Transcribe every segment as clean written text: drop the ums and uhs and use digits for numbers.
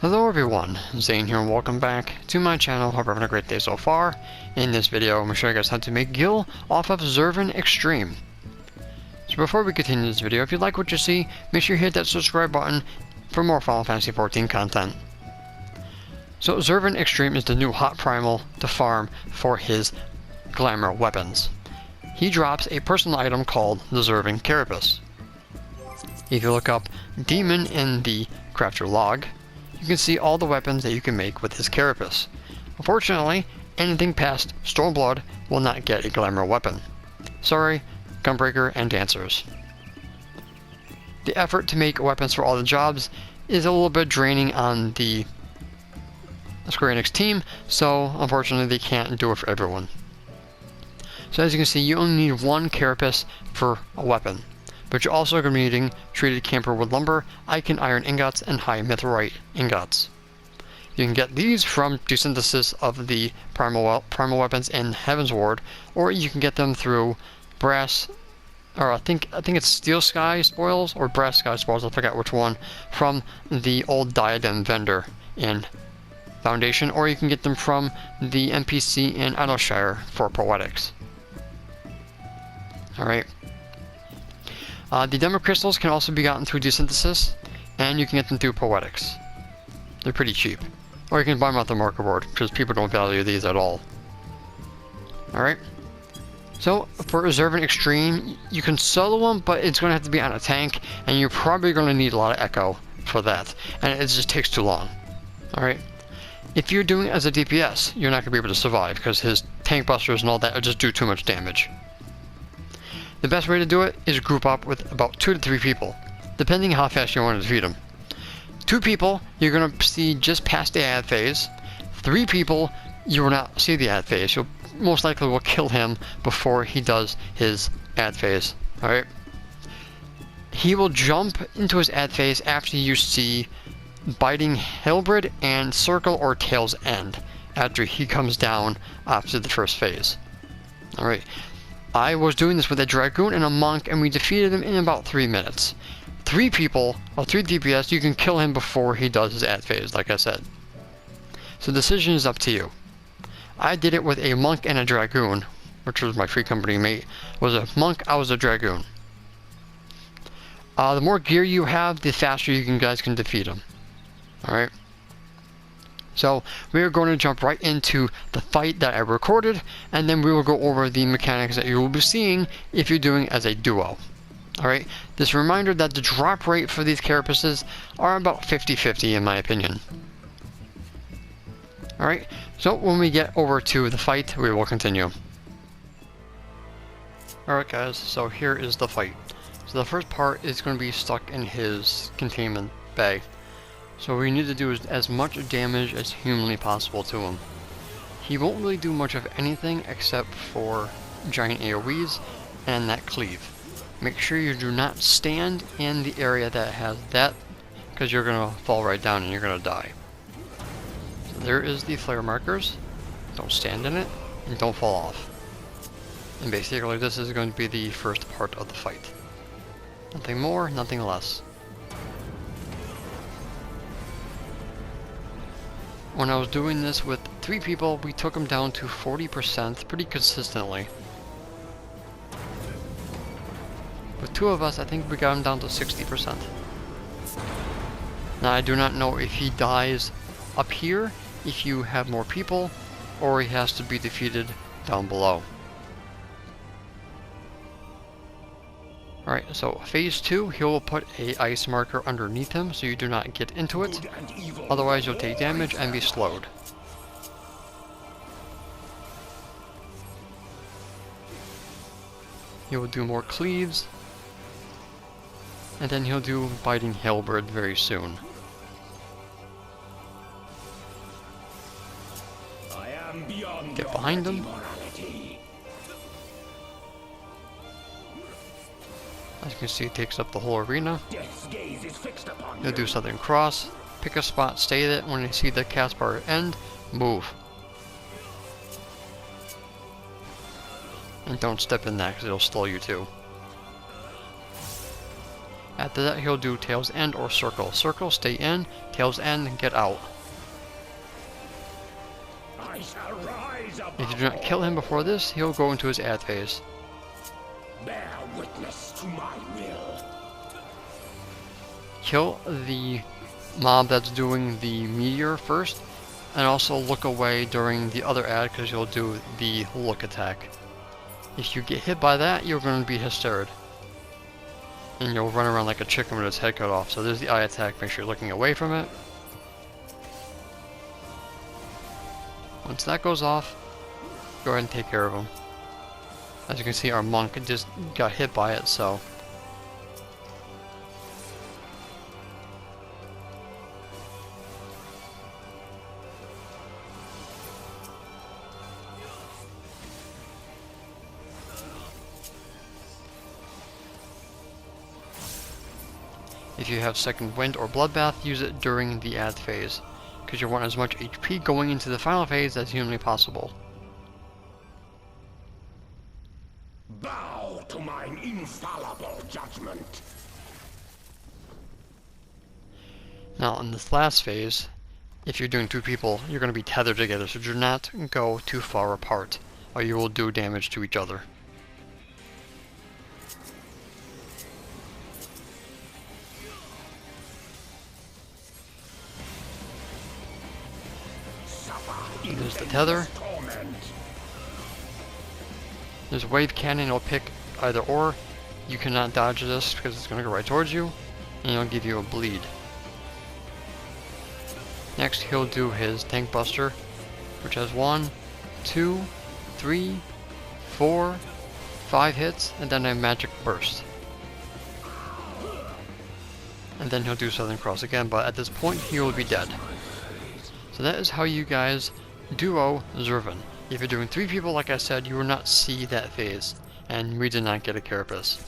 Hello everyone, Zane here and welcome back to my channel. Hope you're having a great day so far. In this video, I'm going to show you guys how to make Gil off of Zurvan Extreme. So before we continue this video, if you like what you see, make sure you hit that subscribe button for more Final Fantasy XIV content. So Zurvan Extreme is the new hot primal to farm for his glamour weapons. He drops a personal item called the Zurvan carapace. If you look up Demon in the crafter log, you can see all the weapons that you can make with his carapace. Unfortunately, anything past Stormblood will not get a glamour weapon. Sorry, Gunbreaker and Dancers. The effort to make weapons for all the jobs is a little bit draining on the Square Enix team, so unfortunately they can't do it for everyone. So as you can see, you only need one carapace for a weapon, but you're also going to be needing treated camphor wood lumber, Icon iron ingots, and high mithrite ingots. You can get these from desynthesis of the primal weapons in Heaven's Ward, or you can get them through brass, or I think it's steel sky spoils or brass sky spoils, I forgot which one, from the old diadem vendor in Foundation, or you can get them from the NPC in Idleshire for poetics. Alright. The demo crystals can also be gotten through desynthesis, and you can get them through poetics. They're pretty cheap. Or you can buy them off the market board, because people don't value these at all. Alright. So, for Zurvan Extreme, you can solo them, but it's going to have to be on a tank, and you're probably going to need a lot of echo for that. And it just takes too long. Alright. If you're doing it as a DPS, you're not going to be able to survive, because his tank busters and all that just do too much damage. The best way to do it is group up with about 2 to 3 people, depending how fast you want to defeat them. 2 people, you're going to see just past the ad phase. 3 people, you will not see the ad phase. You'll most likely will kill him before he does his ad phase. Alright? He will jump into his ad phase after you see Biting Halberd and Circle or Tail's End, after he comes down after the first phase. Alright. I was doing this with a Dragoon and a Monk, and we defeated him in about 3 minutes. 3 people, or 3 DPS, you can kill him before he does his ad phase, like I said. So the decision is up to you. I did it with a Monk and a Dragoon, which was my free company mate. Was a Monk, I was a Dragoon. The more gear you have, the faster you guys can defeat him. Alright? So, we are going to jump right into the fight that I recorded, and then we will go over the mechanics that you will be seeing if you're doing it as a duo. Alright, this reminder that the drop rate for these carapaces are about 50-50 in my opinion. Alright, so when we get over to the fight, we will continue. Alright guys, so here is the fight. So the first part is going to be stuck in his containment bay. So what we need to do is as much damage as humanly possible to him. He won't really do much of anything except for giant AoEs and that cleave. Make sure you do not stand in the area that has that, because you're going to fall right down and you're going to die. So there is the flare markers. Don't stand in it and don't fall off. And basically this is going to be the first part of the fight. Nothing more, nothing less. When I was doing this with 3 people, we took them down to 40% pretty consistently. With 2 of us, I think we got him down to 60%. Now I do not know if he dies up here, if you have more people, or he has to be defeated down below. Alright, so phase 2, he will put a ice marker underneath him so you do not get into it. Otherwise you'll take damage and be slowed. He will do more cleaves. And then he'll do Biting Halberd very soon. Get behind him. As you can see, it takes up the whole arena. You'll do Southern Cross, pick a spot, stay there. When you see the cast bar end, move. And don't step in that because it'll slow you too. After that, he'll do tails end or circle. Circle, stay in. Tails end, get out. I shall rise above. If you do not kill him before this, he'll go into his add phase. Bear witness to my will. Kill the mob that's doing the meteor first, and also look away during the other add because you'll do the look attack. If you get hit by that, you're going to be hysterid. And you'll run around like a chicken with its head cut off. So there's the eye attack, make sure you're looking away from it. Once that goes off, go ahead and take care of him. As you can see, our monk just got hit by it, so... If you have second wind or bloodbath, use it during the add phase, because you want as much HP going into the final phase as humanly possible. Bow to mine infallible judgment. Now in this last phase, if you're doing two people, you're going to be tethered together, so do not go too far apart, or you will do damage to each other. There's the tether. There's a wave cannon, it'll pick either or. You cannot dodge this because it's going to go right towards you, and it'll give you a bleed. Next, he'll do his tank buster, which has 1, 2, 3, 4, 5 hits, and then a magic burst. And then he'll do Southern Cross again, but at this point, he will be dead. So that is how you guys duo Zurvan. If you're doing 3 people, like I said, you will not see that phase, and we did not get a carapace.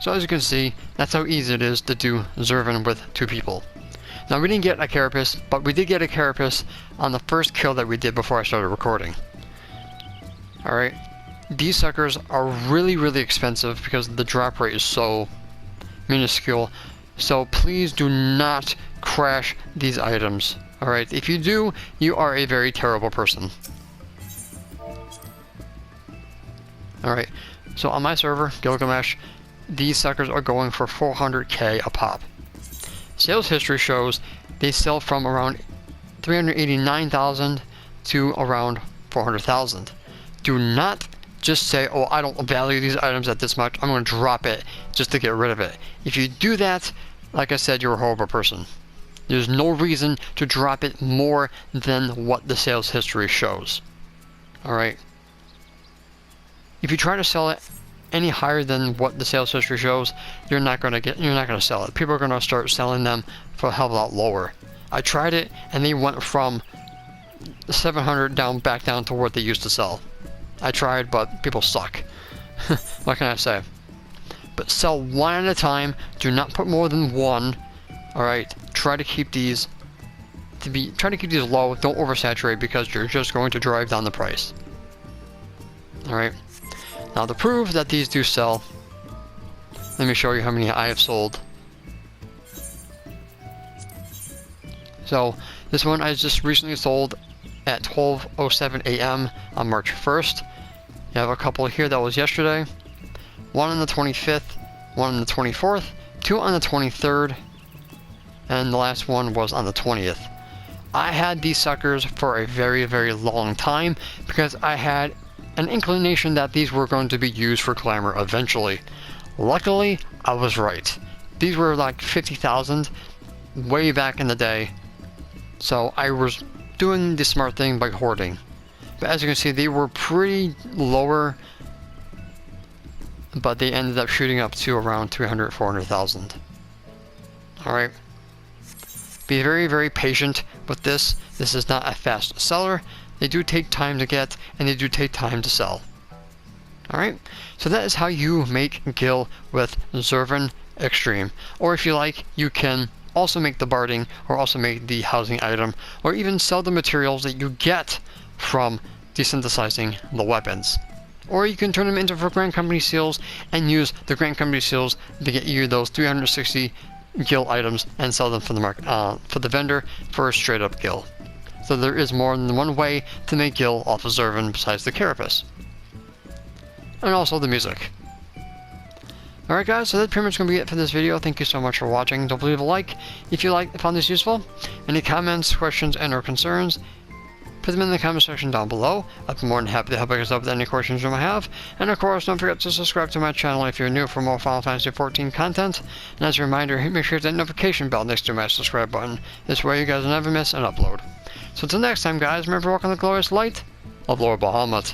So as you can see, that's how easy it is to do Zurvan with 2 people. Now we didn't get a carapace, but we did get a carapace on the first kill that we did before I started recording. Alright, these suckers are really expensive because the drop rate is so minuscule. So please do not crash these items. Alright, if you do, you are a very terrible person. Alright, so on my server, Gilgamesh, these suckers are going for 400k a pop. Sales history shows they sell from around 389,000 to around 400,000. Do not just say, oh, I don't value these items at this much, I'm going to drop it just to get rid of it. If you do that, like I said, you're a horrible person. There's no reason to drop it more than what the sales history shows. Alright? If you try to sell it any higher than what the sales history shows, you're not gonna sell it. People are gonna start selling them for a hell of a lot lower. I tried it and they went from 700 back down to what they used to sell. I tried, but people suck. What can I say? But sell one at a time. Do not put more than one. Alright, try to keep these low. Don't oversaturate because you're just going to drive down the price. Alright. Now to prove that these do sell, let me show you how many I have sold. So this one I just recently sold at 12:07 a.m. on March 1st. You have a couple here that was yesterday. One on the 25th, one on the 24th, 2 on the 23rd, and the last one was on the 20th. I had these suckers for a very long time because I had an inclination that these were going to be used for glamour eventually. Luckily, I was right. These were like 50,000 way back in the day, so I was doing the smart thing by hoarding. But as you can see, they were pretty lower, but they ended up shooting up to around 300, 400,000. Alright. Be very patient with this. This is not a fast seller. They do take time to get, and they do take time to sell. Alright, so that is how you make Gil with Zurvan Extreme. Or if you like, you can also make the barding, or also make the housing item, or even sell the materials that you get from desynthesizing the weapons. Or you can turn them into for Grand Company seals and use the Grand Company seals to get you those 360 gil items and sell them for the market, for the vendor for a straight up gil. So there is more than one way to make gil off of Zurvan besides the carapace. And also the music. Alright guys, so that's pretty much going to be it for this video. Thank you so much for watching. Don't leave a like if you found this useful. Any comments, questions, and or concerns, put them in the comment section down below. I'd be more than happy to help you guys out with any questions you might have. And of course, don't forget to subscribe to my channel if you're new for more Final Fantasy XIV content. And as a reminder, make sure to hit that notification bell next to my subscribe button. This way you guys will never miss an upload. So until next time guys, remember to walk on the glorious light of Lord Bahamut.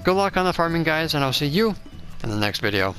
Good luck on the farming guys, and I'll see you in the next video.